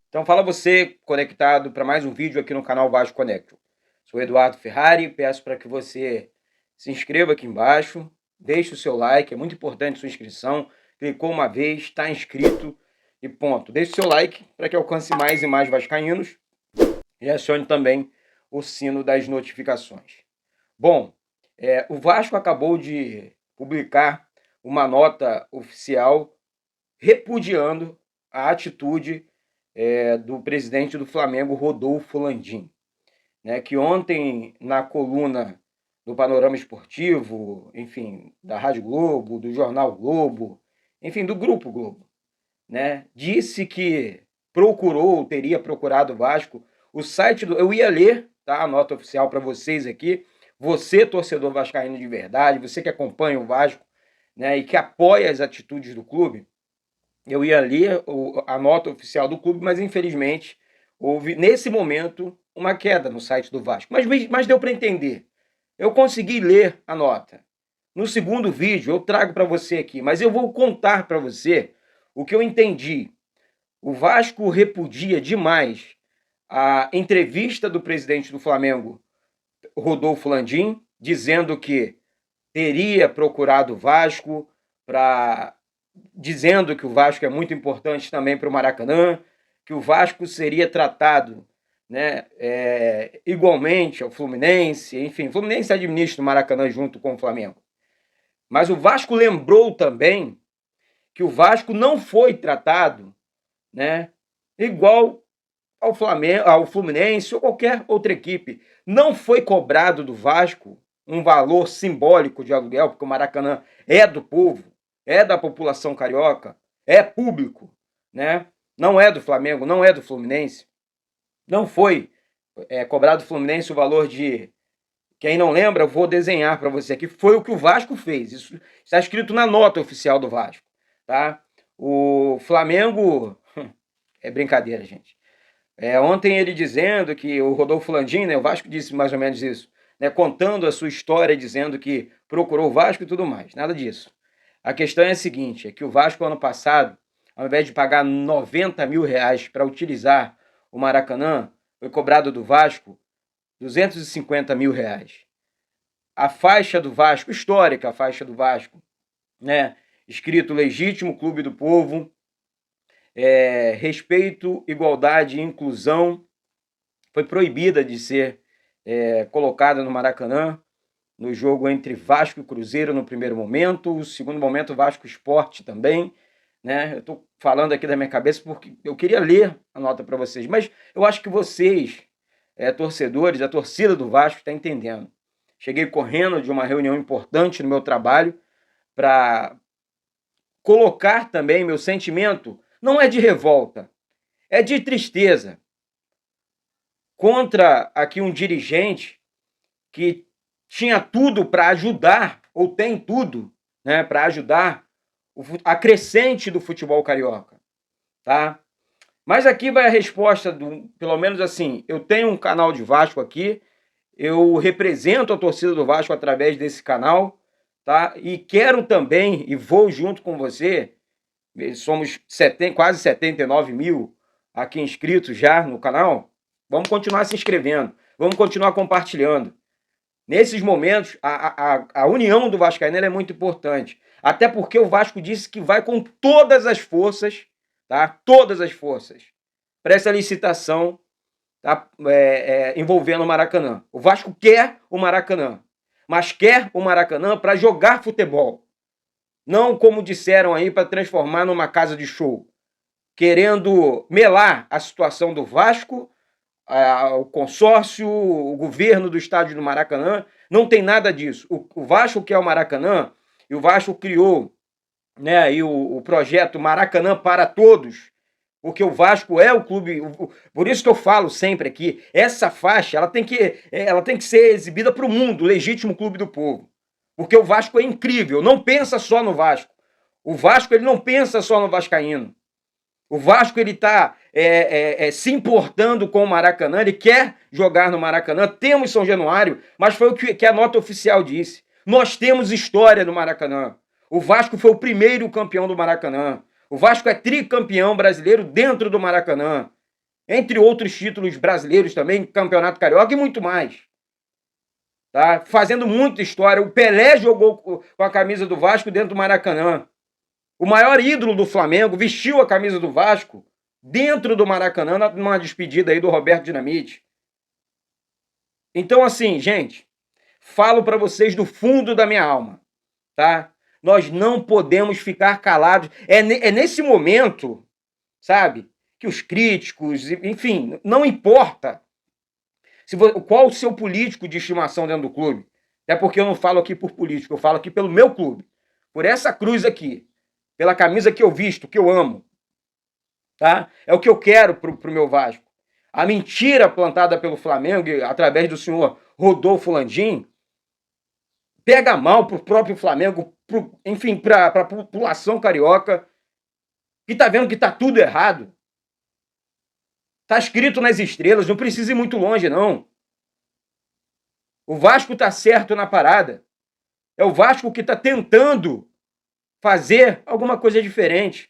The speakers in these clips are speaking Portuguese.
Então fala você conectado para mais um vídeo aqui no canal Vasco Connection. Sou Eduardo Ferrari, peço para que você se inscreva aqui embaixo, deixe o seu like, é muito importante sua inscrição, clicou uma vez, está inscrito e ponto. Deixe o seu like para que alcance mais e mais vascaínos e acione também o sino das notificações. Bom, o Vasco acabou de publicar uma nota oficial repudiando a atitude do presidente do Flamengo, Rodolfo Landim, né, que ontem, na coluna do Panorama Esportivo, enfim, da Rádio Globo, do Jornal Globo, enfim, do Grupo Globo, né, disse que teria procurado o Vasco, o site eu ia ler, tá, a nota oficial para vocês aqui, você, torcedor vascaíno de verdade, você que acompanha o Vasco, né, e que apoia as atitudes do clube, eu ia ler a nota oficial do clube, mas infelizmente houve, nesse momento, uma queda no site do Vasco. Mas deu para entender. Eu consegui ler a nota. No segundo vídeo eu trago para você aqui, mas eu vou contar para você o que eu entendi. O Vasco repudia demais a entrevista do presidente do Flamengo, Rodolfo Landim, dizendo que teria procurado o Vasco dizendo que o Vasco é muito importante também para o Maracanã, que o Vasco seria tratado, né, igualmente ao Fluminense, enfim, o Fluminense administra o Maracanã junto com o Flamengo. Mas o Vasco lembrou também que o Vasco não foi tratado, né, igual ao Flamengo, ao Fluminense ou qualquer outra equipe. Não foi cobrado do Vasco um valor simbólico de aluguel, porque o Maracanã é do povo, é da população carioca, é público, né? Não é do Flamengo, não é do Fluminense. Não foi cobrado do Fluminense o valor de... Quem não lembra, eu vou desenhar para você aqui. Foi o que o Vasco fez. Isso está escrito na nota oficial do Vasco, tá? O Flamengo... É brincadeira, gente. Ontem ele dizendo que o Rodolfo Landim, né, o Vasco disse mais ou menos isso, né, contando a sua história, dizendo que procurou o Vasco e tudo mais. Nada disso. A questão é a seguinte, é que o Vasco, ano passado, ao invés de pagar 90 mil reais para utilizar o Maracanã, foi cobrado do Vasco 250 mil reais. A faixa do Vasco, histórica a faixa do Vasco, né, escrito legítimo clube do povo, respeito, igualdade e inclusão, foi proibida de ser colocada no Maracanã, no jogo entre Vasco e Cruzeiro no primeiro momento, o segundo momento Vasco Sport também, né? Eu estou falando aqui da minha cabeça porque eu queria ler a nota para vocês, mas eu acho que vocês, torcedores, a torcida do Vasco está entendendo. Cheguei correndo de uma reunião importante no meu trabalho para colocar também meu sentimento, não é de revolta, é de tristeza, contra aqui um dirigente que tinha tudo para ajudar, ou tem tudo, né, para ajudar a crescente do futebol carioca, tá? Mas aqui vai a resposta, pelo menos assim, eu tenho um canal de Vasco aqui, eu represento a torcida do Vasco através desse canal, tá? E quero também, e vou junto com você, somos quase 79 mil aqui inscritos já no canal, vamos continuar se inscrevendo, vamos continuar compartilhando. Nesses momentos, a união do Vascaíno é muito importante. Até porque o Vasco disse que vai com todas as forças, tá? Todas as forças, para essa licitação, tá? Envolvendo o Maracanã. O Vasco quer o Maracanã, mas quer o Maracanã para jogar futebol. Não, como disseram aí, para transformar numa casa de show. Querendo melar a situação do Vasco, o consórcio, o governo do estádio do Maracanã, não tem nada disso. O Vasco quer o Maracanã, e o Vasco criou, né, e o projeto Maracanã para Todos, porque o Vasco é o clube, por isso que eu falo sempre aqui, essa faixa ela tem que ser exibida para o mundo, o legítimo clube do povo, porque o Vasco é incrível, não pensa só no Vasco, o Vasco ele não pensa só no vascaíno, O Vasco ele está se importando com o Maracanã, ele quer jogar no Maracanã. Temos São Januário, mas foi o que a nota oficial disse. Nós temos história no Maracanã. O Vasco foi o primeiro campeão do Maracanã. O Vasco é tricampeão brasileiro dentro do Maracanã. Entre outros títulos brasileiros também, Campeonato Carioca e muito mais. Tá? Fazendo muita história. O Pelé jogou com a camisa do Vasco dentro do Maracanã. O maior ídolo do Flamengo vestiu a camisa do Vasco dentro do Maracanã, numa despedida aí do Roberto Dinamite. Então, assim, gente, falo para vocês do fundo da minha alma, tá? Nós não podemos ficar calados. É nesse momento, sabe, que os críticos, enfim, não importa qual o seu político de estimação dentro do clube. Até porque eu não falo aqui por político, eu falo aqui pelo meu clube. Por essa cruz aqui. Pela camisa que eu visto, que eu amo. Tá? É o que eu quero pro meu Vasco. A mentira plantada pelo Flamengo, através do senhor Rodolfo Landim, pega mal pro próprio Flamengo, enfim, pra população carioca, que tá vendo que tá tudo errado. Tá escrito nas estrelas, não precisa ir muito longe, não. O Vasco tá certo na parada. É o Vasco que tá tentando fazer alguma coisa diferente.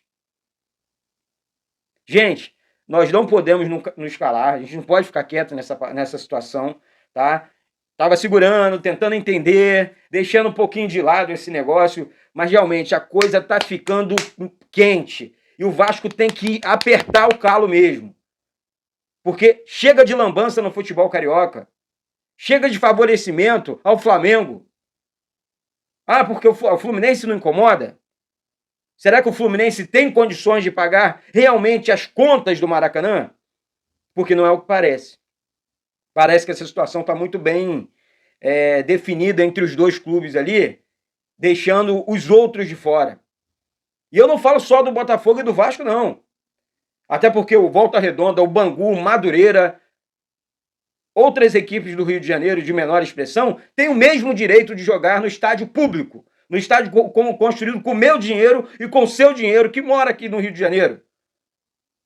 Gente, nós não podemos nos calar, a gente não pode ficar quieto nessa situação, tá? Tava segurando, tentando entender, deixando um pouquinho de lado esse negócio, mas realmente a coisa tá ficando quente. E o Vasco tem que apertar o calo mesmo. Porque chega de lambança no futebol carioca. Chega de favorecimento ao Flamengo. Ah, porque o Fluminense não incomoda? Será que o Fluminense tem condições de pagar realmente as contas do Maracanã? Porque não é o que parece. Parece que essa situação está muito bem definida entre os dois clubes ali, deixando os outros de fora. E eu não falo só do Botafogo e do Vasco, não. Até porque o Volta Redonda, o Bangu, o Madureira, outras equipes do Rio de Janeiro de menor expressão, têm o mesmo direito de jogar no estádio público. No estádio construído com o meu dinheiro e com o seu dinheiro, que mora aqui no Rio de Janeiro.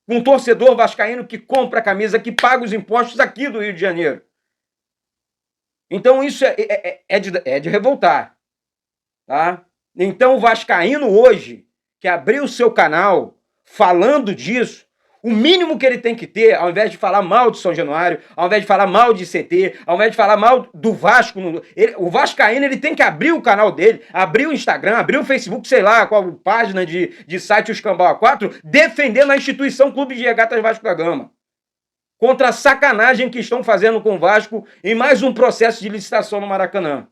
Um torcedor vascaíno que compra a camisa, que paga os impostos aqui do Rio de Janeiro. Então isso é de revoltar. Tá? Então o vascaíno hoje, que abriu o seu canal falando disso, o mínimo que ele tem que ter, ao invés de falar mal de São Januário, ao invés de falar mal de CT, ao invés de falar mal do Vasco, o vascaíno ele tem que abrir o canal dele, abrir o Instagram, abrir o Facebook, sei lá, qual página de site, o Escambau A4, defendendo a instituição Clube de Regatas Vasco da Gama. Contra a sacanagem que estão fazendo com o Vasco em mais um processo de licitação no Maracanã.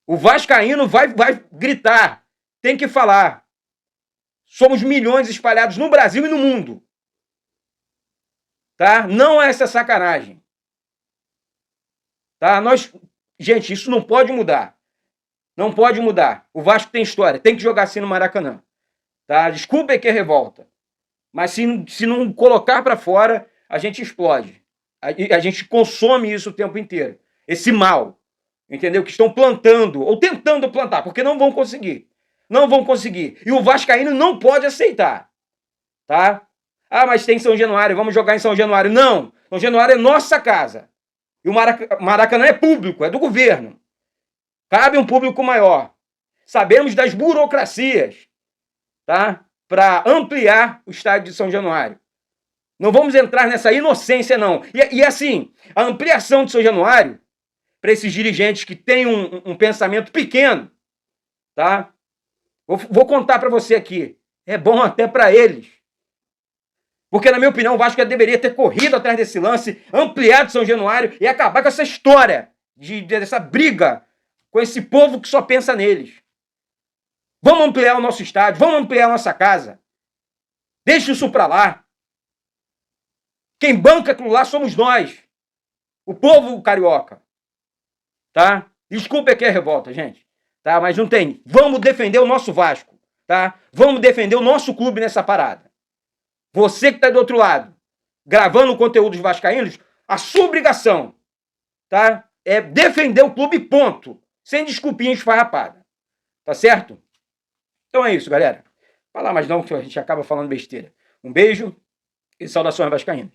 O vascaíno vai gritar, tem que falar. Somos milhões espalhados no Brasil e no mundo. Tá? Não é essa sacanagem. Tá? Gente, isso não pode mudar. Não pode mudar. O Vasco tem história, tem que jogar assim no Maracanã. Tá? Desculpa que é revolta. Mas se não colocar para fora, a gente explode. A gente consome isso o tempo inteiro. Esse mal. Entendeu? Que estão plantando, ou tentando plantar, porque não vão conseguir. Não vão conseguir. E o vascaíno não pode aceitar. Tá? Ah, mas tem São Januário, vamos jogar em São Januário. Não, São Januário é nossa casa. E o Maracanã é público, é do governo. Cabe um público maior. Sabemos das burocracias, tá? Para ampliar o estádio de São Januário. Não vamos entrar nessa inocência, não. E assim, a ampliação de São Januário, para esses dirigentes que têm um pensamento pequeno, tá? Vou contar para você aqui. É bom até para eles. Porque, na minha opinião, o Vasco já deveria ter corrido atrás desse lance, ampliado São Januário e acabar com essa história, dessa briga com esse povo que só pensa neles. Vamos ampliar o nosso estádio, vamos ampliar a nossa casa. Deixa isso pra lá. Quem banca aquilo lá somos nós. O povo carioca. Tá? Desculpa aqui a revolta, gente. Tá? Mas não tem. Vamos defender o nosso Vasco. Tá? Vamos defender o nosso clube nessa parada. Você que está do outro lado, gravando o conteúdo dos vascaínos, a sua obrigação, tá? É defender o clube, ponto. Sem desculpinha esfarrapada. Tá certo? Então é isso, galera. Falar mais não, que a gente acaba falando besteira. Um beijo e saudações vascaínas.